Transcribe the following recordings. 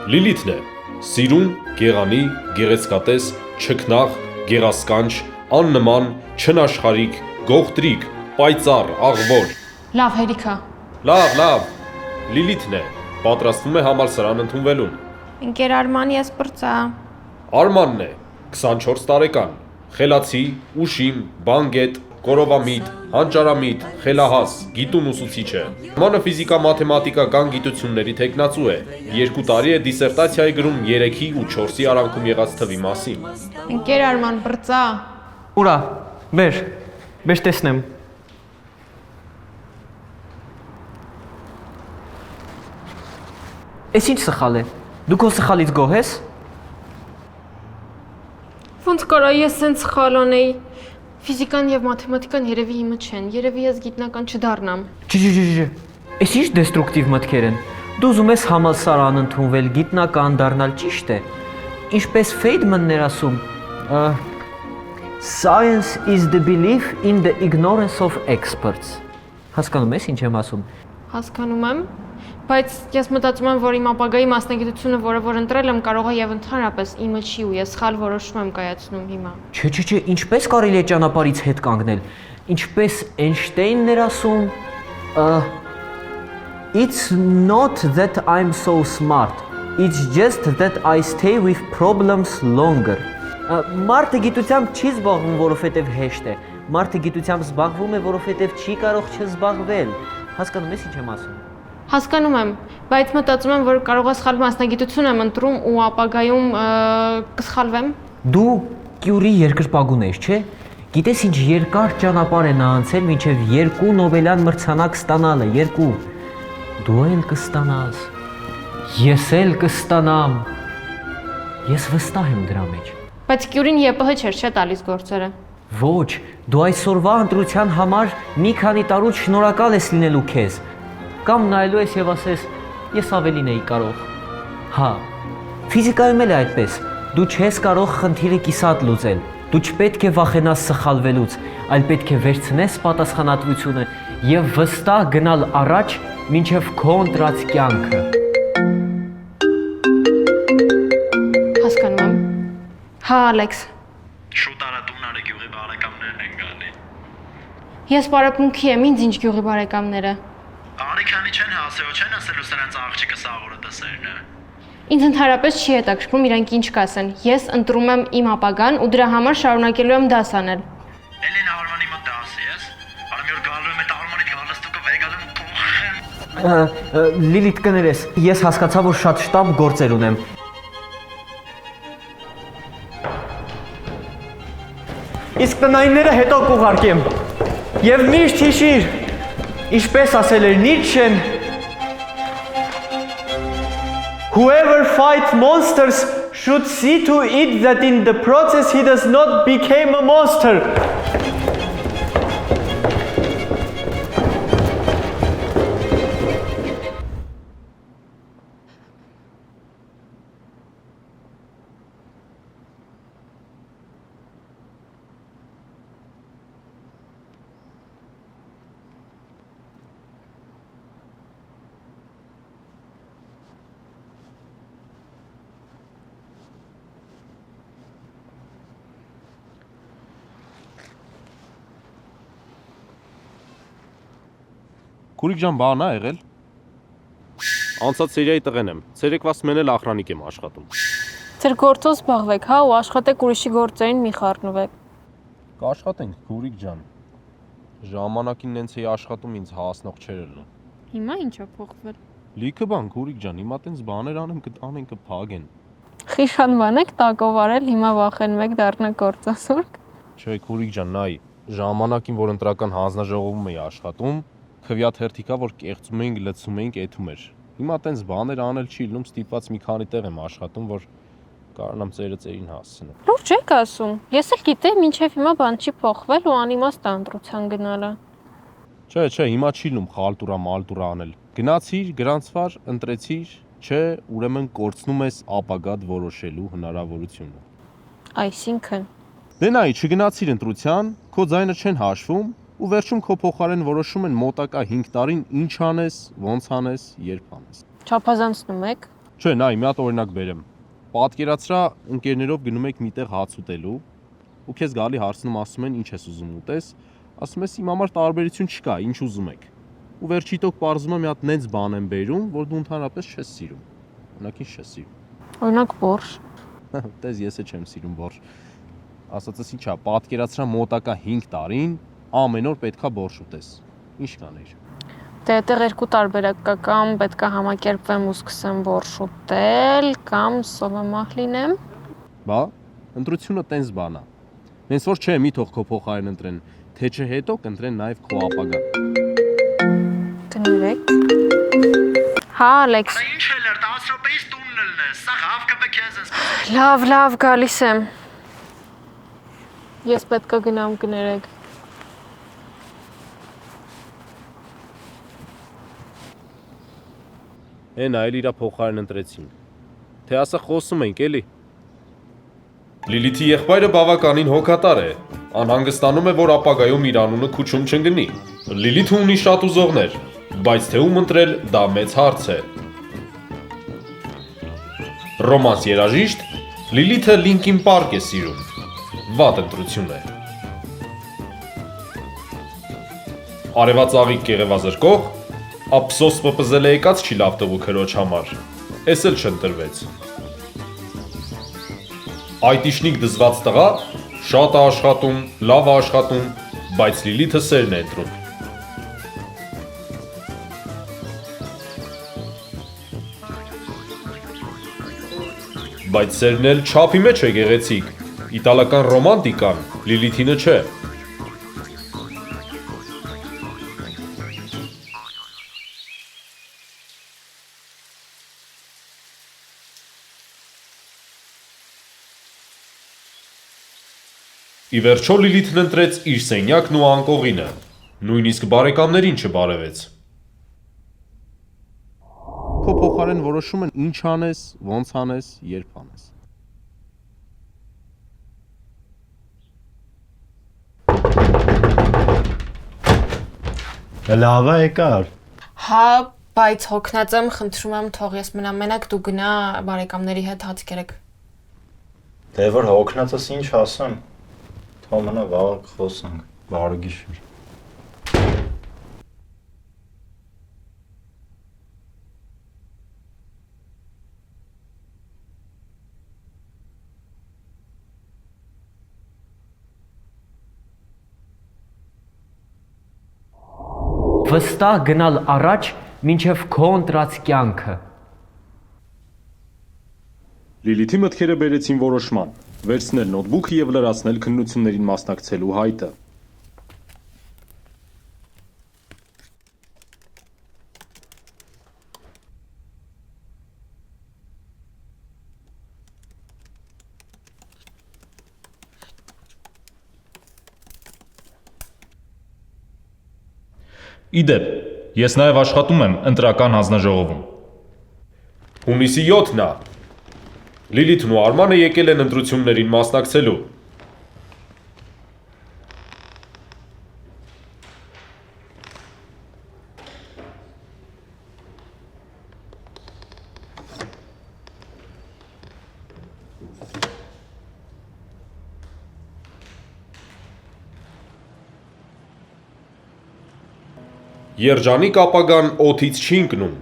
Լիլիթն է, սիրուն, գեղանի, գեղեցկատես, չքնաղ, գեղասկանչ, աննման, չնաշխարհիկ, գողտրիկ, պայծառ, աղվոր։ Լավ, հերիքա։ Լավ, Լիլիթն է, պատրաստվում է համալսարան ընդունվելուն։ Ընկեր Արման, ես պրծա։ Արմանն է, 24 տարեկան, խելացի, ուշիմ, բանգետ, կորովամիտ, հանճարամիտ, խելահաս, գիտուն ուսուցիչ է։ Արմանը ֆիզիկա-մաթեմատիկական գիտությունների թեկնածու է։ 2 տարի է դիսերտացիայի գրում 3-ի ու 4-ի արանքում եղած թվի մասին։ Ընկեր Արման, պրծա։ Ուրա, բեր տեսնեմ։ Էս ինչ սխալ է։ Դու քո սխալից գոհ ես։ Ոնց կարա ես սենց սխալ անեի։ Ֆիզիկան եւ մաթեմատիկան երևի իմը չեն, երևի ես գիտնական չդառնամ։ Էս ինչ դեստրուկտիվ մտքեր են։ Դու ուզում ես համալսարան ընդունվել, գիտնական դառնալ, ճիշտ է։ Ինչպես Feynman-ն էր ասում, Science is the belief in the ignorance of experts։ Հասկանում ես ինչ եմ ասում։ Հասկանում եմ, բայց ես մտածում եմ, որ իմ ապագայի մասնագիտությունը, որը որ ընտրել եմ, կարող է եւ ընդհանրապես իմը չի ու ես սխալ որոշում եմ կայացնում հիմա։ Չէ, ինչպես կարելի է ճանապարհից հետ կանգնել։ Ինչպես Էյնշտեյնն էր ասում, It's not that I'm so smart. It's just that I stay with problems longer. Մարդը գիտությամբ չի զբաղվում, որովհետև հեշտ է։ Մարդը գիտությամբ զբաղվում է, որովհետև չի կարող չզբաղվել։ Հասկանում ես ինչ եմ ասում։ Հասկանում եմ, բայց մտածում եմ, որ կարող է սխալ մասնագիտություն եմ ընտրում ու ապագայում կսխալվեմ։ Դու Կյուրի երկրպագուն ես, չէ՞։ Գիտես ինչ երկար ճանապարհ է նա անցել, մինչև 2 Նոբելյան մրցանակ ստանալը, 2։ Դու էլ կստանաս։ Ես էլ կստանամ։ Ես վստահ եմ դրա մեջ։ Բայց Կյուրին ԵՊՀ չէր չէ տալիս գործերը։ Ոչ, դու այսօրվա ընտրության համար մի քանի տարուց շնորհակալ ես լինելու քեզ։ Կամ նայելու ես եւ ասես, ես ավելին էի կարող։ Հա, ֆիզիկայում էլ է այդպես։ Դու չես կարող խնդիրը կիսատ լուծել։ Դու չպետք է վախենաս սխալվելուց, այլ պետք է վերցնես պատասխանատվությունը եւ վստահ գնալ առաջ, մինչեւ քո ընտրած կյանքը։ Հասկանում եմ։ Հա, Ալեքս։ Շուտ արա տունարը գյուղի բարեկամներն են գալի։ Ես բարեկամքի եմ, ինձ ինչ գյուղի բարեկամները։ Արիքանի չեն հասեո չեն ասելու սրանց աղջիկը սաղորը դսերն է։ Ինձ ընդհանրապես չի հետաքրքրում իրանք ինչ կասեն։ Ես ընտրում եմ իմ ապագան ու դրա համար շարունակելու եմ դաս անել։ Էլին Արմանի մոտ դասի ես։ Արա մի օր գալու եմ այդ Արմանիդ գալստուկը վեգալում փոխեմ։ Լիլիթ կներես, ես հասկացա, որ շատ շտապ գործեր ունեմ։ Իսկ տնայինները հետո կուղարկեմ։ Եվ միշտ հիշիր, ինչպես ասել էր Նիցշեն, Whoever fights monsters should see to it that in the process he does not become a monster. Քուրիկ ջան, բան ա եղել։ Անցած սերիայի տղեն եմ։ Ցերեկվաս մեն էլ ախրանիկ եմ աշխատում։ Ձեր գործով զբաղվեք, հա, ու աշխատեք ուրիշի գործերին մի խառնվեք։ Կաշխատենք, քուրիկ ջան։ Ժամանակին նենց էի աշխատում, ինձ հասնող չէր ելնում։ Հիմա ինչ է փոխվել։ Լիքը բան, քուրիկ ջան, հիմա տենց բաներ անեմ, կտանեն, կփագեն։ Խիշանվան եք տակովարել, հիմա վախենում եք դառնալ գործասուրկ։ Չէ, քուրիկ ջան, նայ, ժամանակին, որ ընտրական հանձնաժողովում էի աշխատում, քվյատ հերթիկա, որ կեղծում էինք, լցում էինք, էթում էր։ Հիմա տենց բաներ անել չի լինում, ստիպված մի քանի տեղ եմ աշխատում, որ կարողանամ ծերին հասցնել։ Լուրջ եք ասում։ Ես էլ գիտեի, մինչև հիմա բան չի փոխվել ու անիմաստ ընտրության գնալը։ Չէ, հիմա չի լինում խալտուրա, մալտուրա անել։ Գնացիր, գրանցվար, ընտրեցիր, չէ, ուրեմն կորցնում ես ապագադ որոշելու հնարավորությունը։ Այսինքն։ Դե նայ, չգնացիր ընտրության, քո ձայնը չեն հաշվում ու վերջում քո փոխարեն որոշում են մոտակա 5 տարին ինչ անես, ոնց անես, երբ անես։ Չափազանցնում եք։ Չէ, նայ, մի հատ օրինակ բերեմ։ Պատկերացրա ընկերներով գնում եք միտեղ հաց ուտելու, ու քեզ գալի հարցնում ասում են ինչ ես ուզում ուտես, ասում ես իմ համար տարբերություն չկա, ինչ ուզում եք։ Ու վերջի տոք պարզվում է մի հատ նենց բան եմ բերում, որ դու ընդհանրապես չես սիրում։ Օրինակ ինչ չես սիրում։ Օրինակ բորշ։ Տես ես չեմ սիրում բորշ։ Ասածս ինչա, պատկերացրա մոտակա 5 տարին ամեն օր պետքա բորշ ուտես։ Ինչ կանեիր։ Դե այդտեղ երկու տարբերակ կա, կամ պետքա համակերպվեմ ու սկսեմ բորշ ուտել, կամ սովամահ լինեմ։ Բա, ընտրությունը տենց բան է։ Հենց որ չէ, մի թող քո փոխարեն ընտրեն, թե չէ հետո կընտրեն նաև քո ապագան։ Կներեք։ Հա, Ալեքս։ Ինչ էլ էր, 10 րոպեից տունն ելնես, սա հավքը բքեզ ես։ Լավ, գալիս եմ։ Ես պետքա գնամ, կներեք։ Էն այլ իրա փոխարեն ընտրեցին։ Թե ասա խոսում ենք, էլի։ Լիլիթի եղբայրը բավականին հոգատար է։ Անհանգստանում է, որ ապագայում իր անունը քուչում չընկնի։ Լիլիթը ունի շատ ուզողներ, բայց թե ում ընտրել, դա մեծ հարց է։ Ռոմանս երաժիշտ Լիլիթը Լինքին Պարկ է սիրում։ Վատ ընտրություն է։ Արևածաղիկ կեղևազրկող ափսոս պպզել է եկած չի լավ տղու քրոջ համար։ Էս էլ չընտրվեց։ Այտիշնիկ դզված տղա շատ է աշխատում, լավ է աշխատում, բայց Լիլիթը սերն է ընտրում։ Բայց սերն էլ չափի մեջ է գեղեցիկ։ Իտալական ռոմանտիկան Լիլիթինը չէ։ Ի վերջո Լիլիթն ընտրեց իր սենյակն ու անկողինը, նույնիսկ բարեկամներին չբարևեց։ Քո փոխարեն որոշում են ինչ անես, ոնց անես, երբ անես։ Լավ է եկար։ Հա, բայց հոգնած եմ, խնդրում եմ, թող ես մնամ մենակ, դու գնա բարեկամների հետ հաց կերեք։ Դե որ հոգնածս ինչ ասեմ։ Թող մնա վաղը կխոսանք, բարի գիշեր։ Վստահ գնալ առաջ մինչև քո ընտրած կյանքը։ Լիլիթի մտքերը բերեցին որոշման, վերցնել նոթբուքը եւ լրացնել քննություններին մասնակցելու հայտը։ Իդեպ, ես նաև աշխատում եմ ընտրական հանձնաժողովում։ Հունիսի 7-ն է։ Լիլիթն ու Արմանը եկել են ընտրություններին մասնակցելու։ Երջանիկ ապագան օդից չի ընկնում,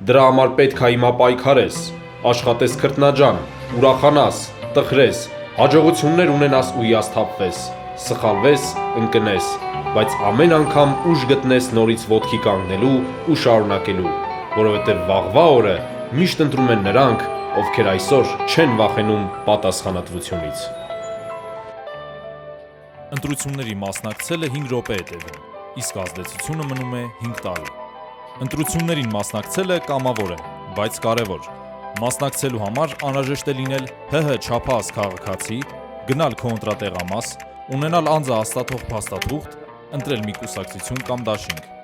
դրա համար պետք է հիմա պայքարես, աշխատես քրտնաջան, ուրախանաս, տխրես, հաջողություններ ունենաս ու հիասթափվես, սխալվես, ընկնես, բայց ամեն անգամ ուժ գտնես նորից ոտքի կանգնելու ու շարունակելու, որովհետև վաղվա օրը միշտ ընտրում են նրանք, ովքեր այսօր չեն վախենում պատասխանատվությունից։ Ընտրությունների մասնակցելը 5 րոպե է տևում, իսկ ազդեցությունը մնում է 5 տարի։ Ընտրություններին մասնակցելը կամավոր է, բայց կարևոր։ Մասնակցելու համար անհրաժեշտ է լինել ՀՀ չափահաս քաղաքացի, գնալ քո ընտրատեղամաս, ունենալ անձը հաստատող փաստաթուղթ, ընտրել մի կուսակցություն կամ դաշինք։